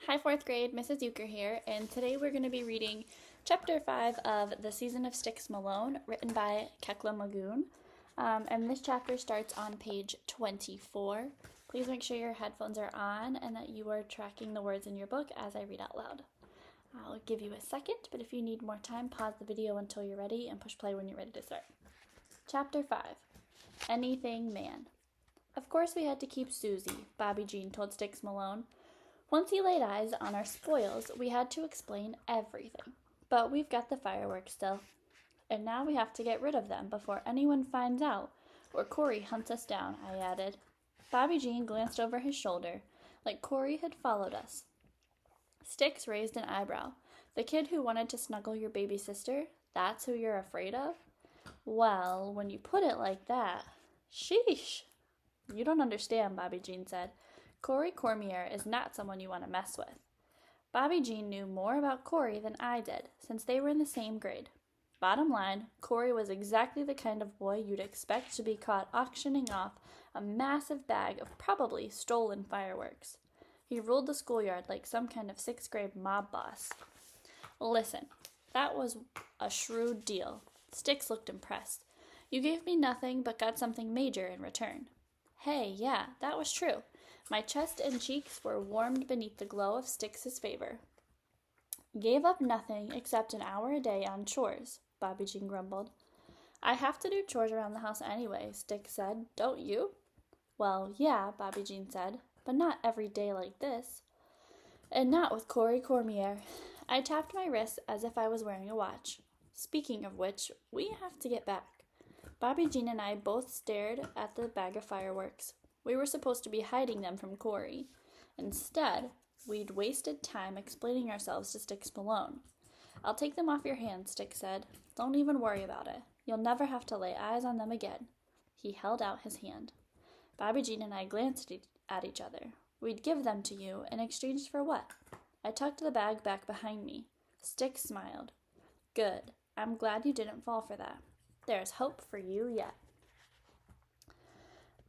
Hi, 4th grade, Mrs. Youker here, and today we're going to be reading Chapter 5 of The Season of Styx, Malone, written by Kekla Magoon. And this chapter starts on page 24. Please make sure your headphones are on and that you are tracking the words in your book as I read out loud. I'll give you a second, but if you need more time, pause the video until you're ready and push play when you're ready to start. Chapter 5, Anything Man. Of course we had to keep Susie, Bobby Jean told Styx Malone. Once he laid eyes on our spoils, we had to explain everything. But we've got the fireworks still. And now we have to get rid of them before anyone finds out, or Corey hunts us down, I added. Bobby Jean glanced over his shoulder, like Corey had followed us. Styx raised an eyebrow. The kid who wanted to snuggle your baby sister, that's who you're afraid of? Well, when you put it like that, sheesh. You don't understand, Bobby Jean said. Corey Cormier is not someone you want to mess with. Bobby Jean knew more about Corey than I did, since they were in the same grade. Bottom line, Corey was exactly the kind of boy you'd expect to be caught auctioning off a massive bag of probably stolen fireworks. He ruled the schoolyard like some kind of 6th grade mob boss. Listen, that was a shrewd deal. Styx looked impressed. You gave me nothing but got something major in return. Hey, yeah, that was true. My chest and cheeks were warmed beneath the glow of Styx's favor. Gave up nothing except an hour a day on chores, Bobby Jean grumbled. I have to do chores around the house anyway, Styx said. Don't you? Well, yeah, Bobby Jean said, but not every day like this. And not with Corey Cormier. I tapped my wrist as if I was wearing a watch. Speaking of which, we have to get back. Bobby Jean and I both stared at the bag of fireworks. We were supposed to be hiding them from Corey. Instead, we'd wasted time explaining ourselves to Styx Malone. I'll take them off your hands, Styx said. Don't even worry about it. You'll never have to lay eyes on them again. He held out his hand. Bobby Jean and I glanced at each other. We'd give them to you in exchange for what? I tucked the bag back behind me. Styx smiled. Good. I'm glad you didn't fall for that. There's hope for you yet.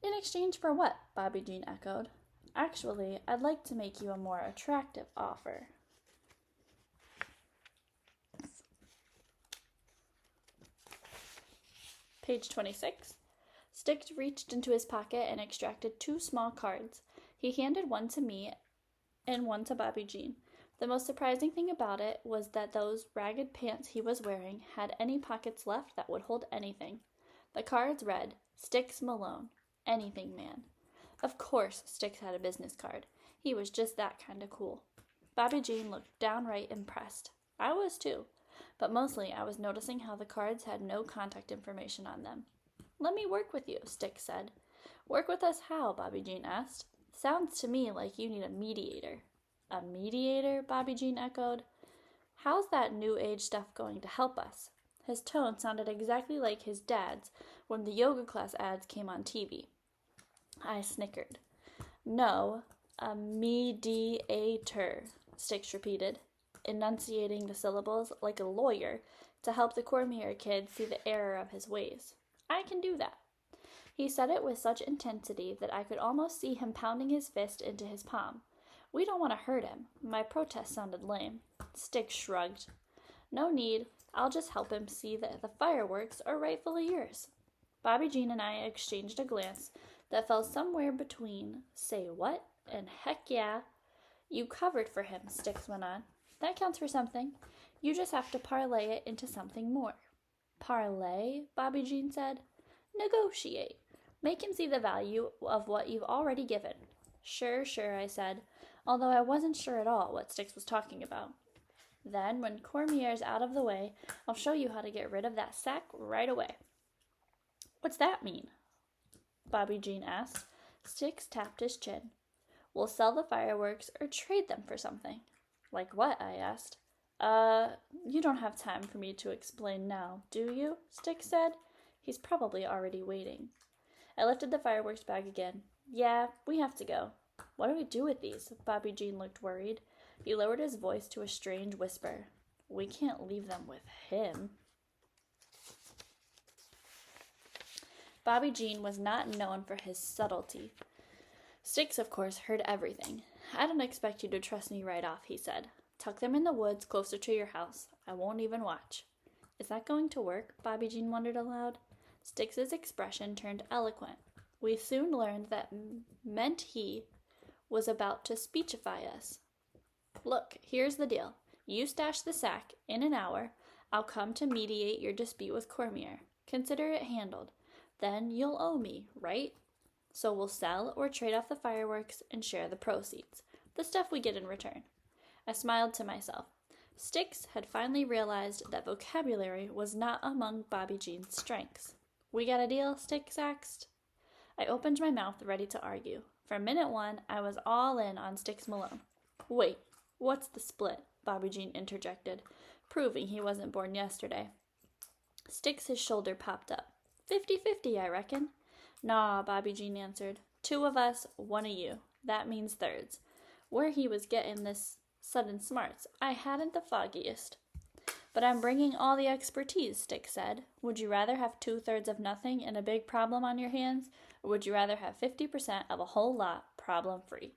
In exchange for what? Bobby Jean echoed. Actually, I'd like to make you a more attractive offer. Page 26. Styx reached into his pocket and extracted 2 small cards. He handed one to me and one to Bobby Jean. The most surprising thing about it was that those ragged pants he was wearing had any pockets left that would hold anything. The cards read, Styx Malone, Anything Man. Of course, Styx had a business card. He was just that kind of cool. Bobby Jean looked downright impressed. I was too, but mostly I was noticing how the cards had no contact information on them. Let me work with you, Styx said. Work with us how? Bobby Jean asked. Sounds to me like you need a mediator. A mediator? Bobby Jean echoed. How's that new age stuff going to help us? His tone sounded exactly like his dad's when the yoga class ads came on TV. I snickered. No, a mediator, Styx repeated, enunciating the syllables like a lawyer to help the Cormier kid see the error of his ways. I can do that. He said it with such intensity that I could almost see him pounding his fist into his palm. We don't want to hurt him. My protest sounded lame. Styx shrugged. No need. I'll just help him see that the fireworks are rightfully yours. Bobby Jean and I exchanged a glance that fell somewhere between say what and heck yeah. You covered for him, Styx went on. That counts for something. You just have to parlay it into something more. Parlay? Bobby Jean said. Negotiate. Make him see the value of what you've already given. Sure, I said, although I wasn't sure at all what Styx was talking about. Then, when Cormier's out of the way, I'll show you how to get rid of that sack right away. What's that mean? Bobby Jean asked. Styx tapped his chin. We'll sell the fireworks or trade them for something. Like what? I asked. You don't have time for me to explain now, do you? Styx said. He's probably already waiting. I lifted the fireworks bag again. Yeah, we have to go. What do we do with these? Bobby Jean looked worried. He lowered his voice to a strange whisper. We can't leave them with him. Bobby Jean was not known for his subtlety. Styx, of course, heard everything. I don't expect you to trust me right off, he said. Tuck them in the woods closer to your house. I won't even watch. Is that going to work? Bobby Jean wondered aloud. Styx's expression turned eloquent. We soon learned that meant he was about to speechify us. Look, here's the deal. You stash the sack. In an hour, I'll come to mediate your dispute with Cormier. Consider it handled. Then you'll owe me, right? So we'll sell or trade off the fireworks and share the proceeds, the stuff we get in return. I smiled to myself. Styx had finally realized that vocabulary was not among Bobby Jean's strengths. We got a deal? Styx asked. I opened my mouth ready to argue. From minute one, I was all in on Styx Malone. Wait, what's the split? Bobby Jean interjected, proving he wasn't born yesterday. Styx's shoulder popped up. 50-50, I reckon. Nah, Bobby Jean answered. 2 of us, 1 of you. That means thirds. Where he was getting this sudden smarts, I hadn't the foggiest. But I'm bringing all the expertise, Styx said. Would you rather have 2/3 of nothing and a big problem on your hands, or would you rather have 50% of a whole lot, problem-free?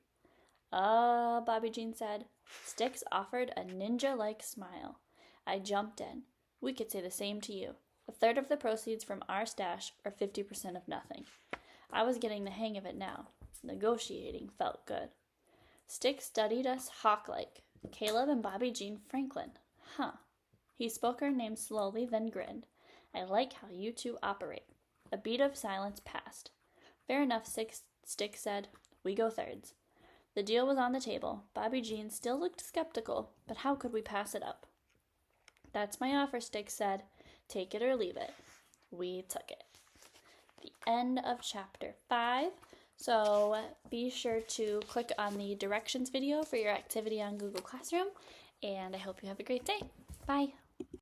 Bobby Jean said. Styx offered a ninja-like smile. I jumped in. We could say the same to you. 1/3 of the proceeds from our stash, or 50% of nothing. I was getting the hang of it now. Negotiating felt good. Styx studied us hawk-like. Caleb and Bobby Jean Franklin. Huh. He spoke our names slowly, then grinned. I like how you two operate. A beat of silence passed. Fair enough, Styx said. We go thirds. The deal was on the table. Bobby Jean still looked skeptical, but how could we pass it up? That's my offer, Styx said. Take it or leave it. We took it. The end of chapter 5. So be sure to click on the directions video for your activity on Google Classroom, and I hope you have a great day. Bye.